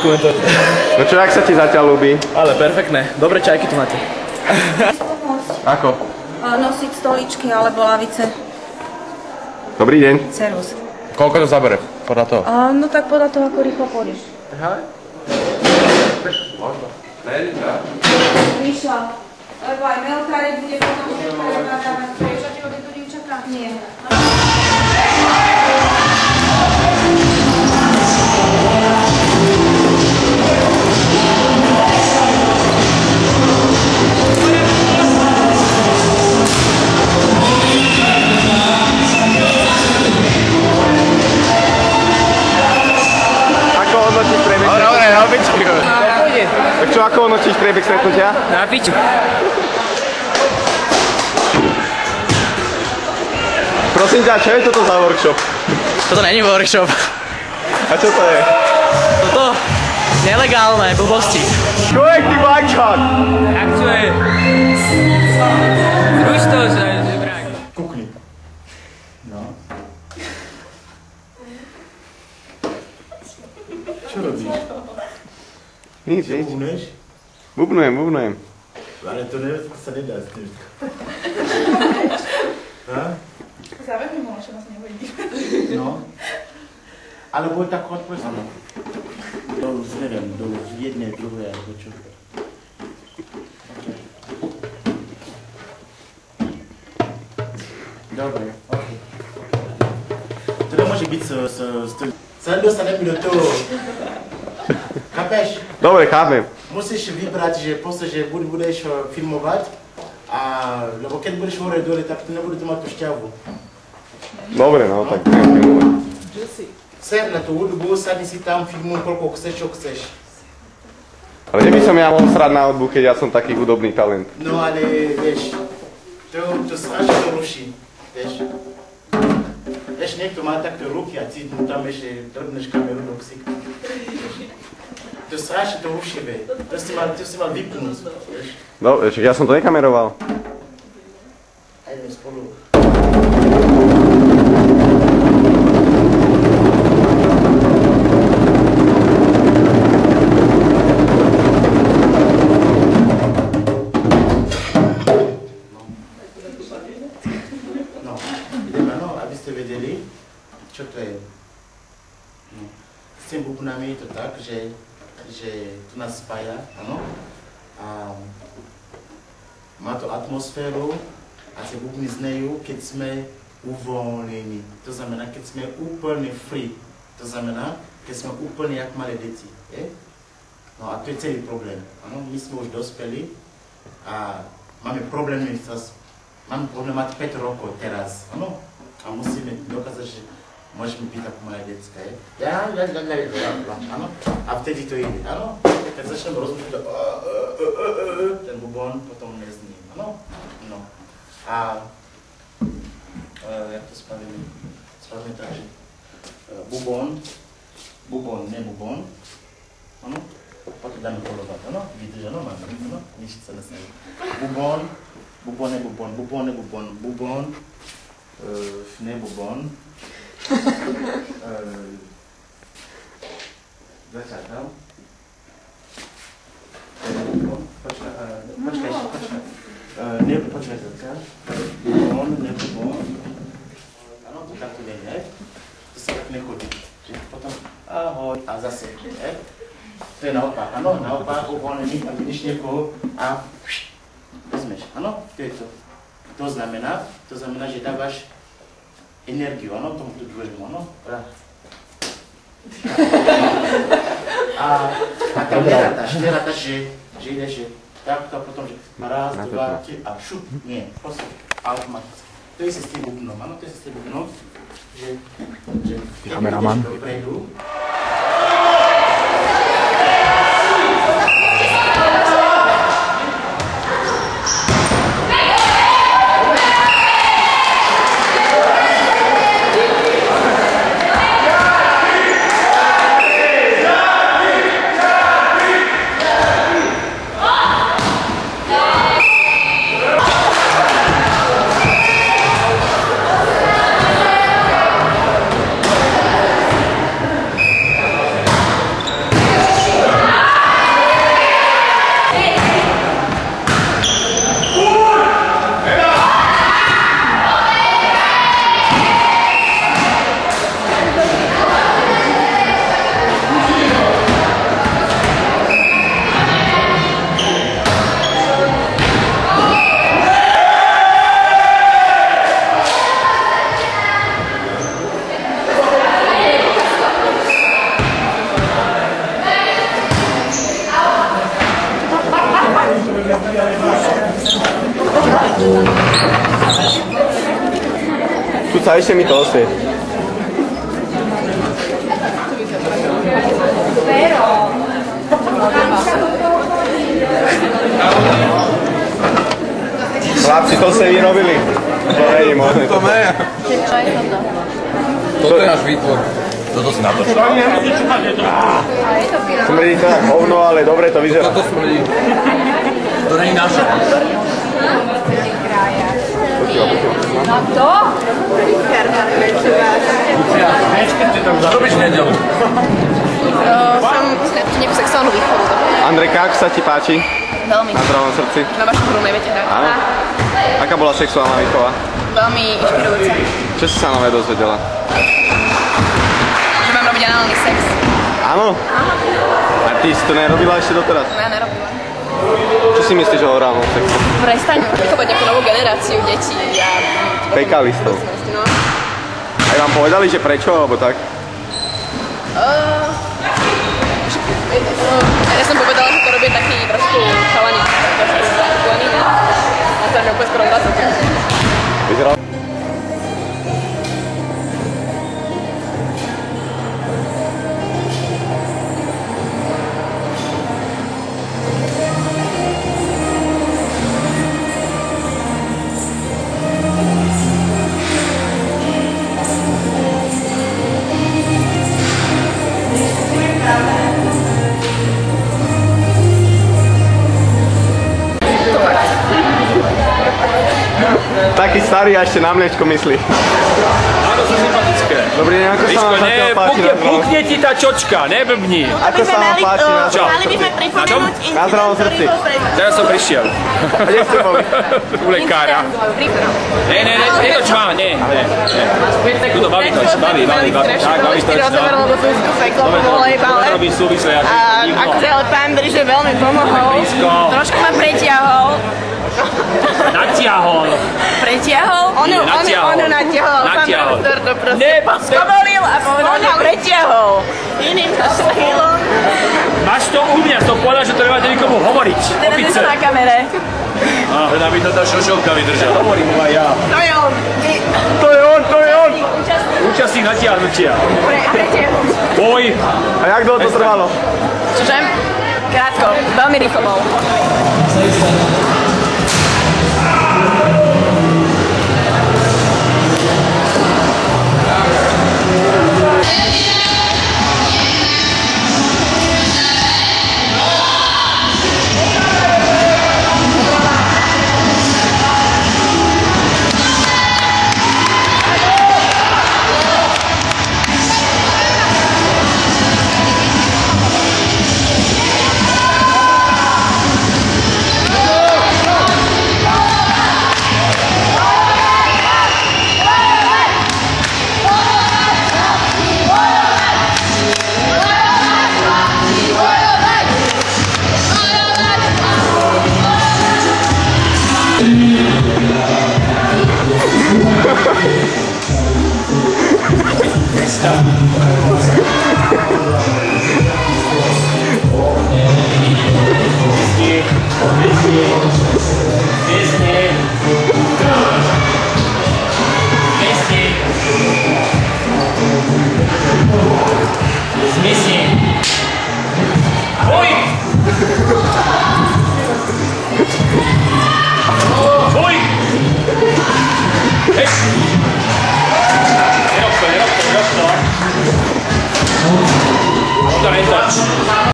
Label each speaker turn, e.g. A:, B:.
A: No čo, jak sa ti zatiaľ ľúbi?
B: Ale perfektné. Dobre čajky tu máte.
A: Ako?
C: Nosiť stoličky alebo lavice.
A: Dobrý deň.
C: Servus.
A: Koľko to zabere? Podľa toho?
C: No tak podľa toho, ako rýchlo pôjdeš.
A: Aha. Možno.
C: Vyšla. Lebo aj Melkáre bude potom všetko nadávať. Prečo ti obě tu divčatá? Nie.
A: Tak čo, ako hodnotíš priebeh stretnutia?
B: Na piču.
A: Prosím ťa, čo je toto za workshop?
B: Toto není workshop.
A: A čo to je?
B: Toto nelegálne blbosti.
A: Kolektívny bajčák!
B: Jak to je? Zruš to, že brák.
D: Kukni. No. Čo robíš?
A: Nič.
D: Bubnuješ?
A: Bubnujem.
D: Ale to sa nedá s tým.
C: Zavedni mu, že nás nevidí.
D: No. Ale bude tak odpověď. Ano. Nevím, do jedné, druhé, alebo čo. Dobre, ok. To nemôže byť sa nedostane mi do toho. Chápeš?
A: Dobre, chápem.
D: Musíš vybrať, že proste, že budeš filmovať, lebo keď budeš hore dole, tak to nebude to mať tú šťavu.
A: Dobre, no, tak budem filmovať.
D: Ser na tú hudbu, sadni si tam, filmuj koľko chceš, čo chceš.
A: Ale neby som ja mohol srať na hudbu, keď ja som taký hudobný talent.
D: No ale, vieš, to strašne to ruší, vieš. Vieš, niekto má takto ruky a ty tam ešte drbneš kameru do ksiku. To strašne to ruší, vieš. To si mal vypnúť, vieš.
A: No, ja som to nekameroval.
D: Aj ideme spolu. Čo to je? No. S tým bubnami je to tak, že to nás spája, áno? A má to atmosféru a tie bubny znejú, keď sme uvoľnení. To znamená, keď sme úplne free. To znamená, keď sme úplne jak malé deti. Je? No a to je celý problém. Áno? My sme už dospeli a máme problém mať 5 rokov teraz. Áno? A musíme dokázať, že môžeme byť ako malé decka, je? Áno? A vtedy to ide, áno? Keď začneme rozmýšľať, ten bubon potom neznie, áno? No. A jak to spravíme? Spravíme tak, že bubon, ne bubon, áno? Potom dáme polovať, áno? Vidíš, áno? Máme, áno? Nič sa nesnaží. Bubon, ne bubon, ne bubon. Začať tam. Počkaj. Počkaj. Bubon, ne bubon. Áno, to takto nie je. To sa tak nechodí. Potom ahoj a zase. To je naopak, áno? Naopak, uvoľnený a vidíš niekoho a vezmeš, áno? To je to. To znamená, že dávaš energiu, áno, tomuto druhému, áno? A tam nerátaš, že ideš, takto a potom, že raz, dva, tri a šup, nie, proste, automaticky. To je si s tým bubnom, áno, to je si s tým bubnom, že keď ideš dopredu,
A: Latica, ešte mi to osvieť. Chlapci, to ste vyrobili. To nie je možné.
E: To ne. Toto je náš výtvor. Toto si natočil.
A: Smrdí to jak hovno, ale dobre to vyzerá.
E: Toto smrdí. To nie je naše. Robíš nedelu.
F: Som nejakú sexuálnu výchovu.
A: Andrejka, ako sa ti páči?
F: Veľmi.
A: Na zdravom srdci?
F: Na vašu hru neviete hrať.
A: Áno. Aká bola sexuálna výchova?
F: Veľmi inšpirujúca.
A: Čo si sa nové dozvedela?
F: Že mám robiť análny sex.
A: Áno? A ty si to nerobila ešte doteraz?
F: No ja nerobila.
A: Čo si myslíš o orálnom sexe?
F: Prestaň vychovať nejakú novú generáciu detí.
A: Pekalistov.
F: No.
A: Aj vám povedali, že prečo, alebo tak?
F: Ja som povedala, že to robia taký trošku chalani. Trošku zaklení, ne? A to je úplne skoro odrazok.
A: Vyzeral? Taký starý a ešte na mliečko myslí.
G: Áno, sú sympatické.
A: Dobrý deň, ako sa vám zatiaľ páči na zdravom?
G: Pukne ti tá čočka, neblbni.
A: Ako sa vám páči na
G: Čo?
A: zdravom
F: Mali by sme
A: srdci?
F: pripomenúť
A: Na zdravom srdci.
G: Teraz som prišiel.
A: A kde ste boli?
G: U lekára. Ne, netoč ma, ne. Tuto baví to, baví. Tak, baví to.
F: Lebo som si to feklo po volejbale.
G: Robí súvisle,
F: A akože ale pán Briže veľmi pomohol. Trošku ma pretiahol.
G: Natiahol.
F: Pretiahol? Onu natiahol.
G: Natiahol.
F: Pán to proste
G: Ne,
F: spomalil a povedal, že pretiahol. Iným zašlehilom.
G: Máš to u mňa, som povedal, že to nemáte nikomu hovoriť.
F: Teraz je to na kamere.
G: Teda by to tá šošovka vydržala. Hovorím mu aj ja.
F: To je on.
G: To je on. Účastník natiahnutia.
F: Pretiahol.
G: Boj.
A: A jak dlho to trvalo?
F: Čože? Krátko. Veľmi rýchlo bol.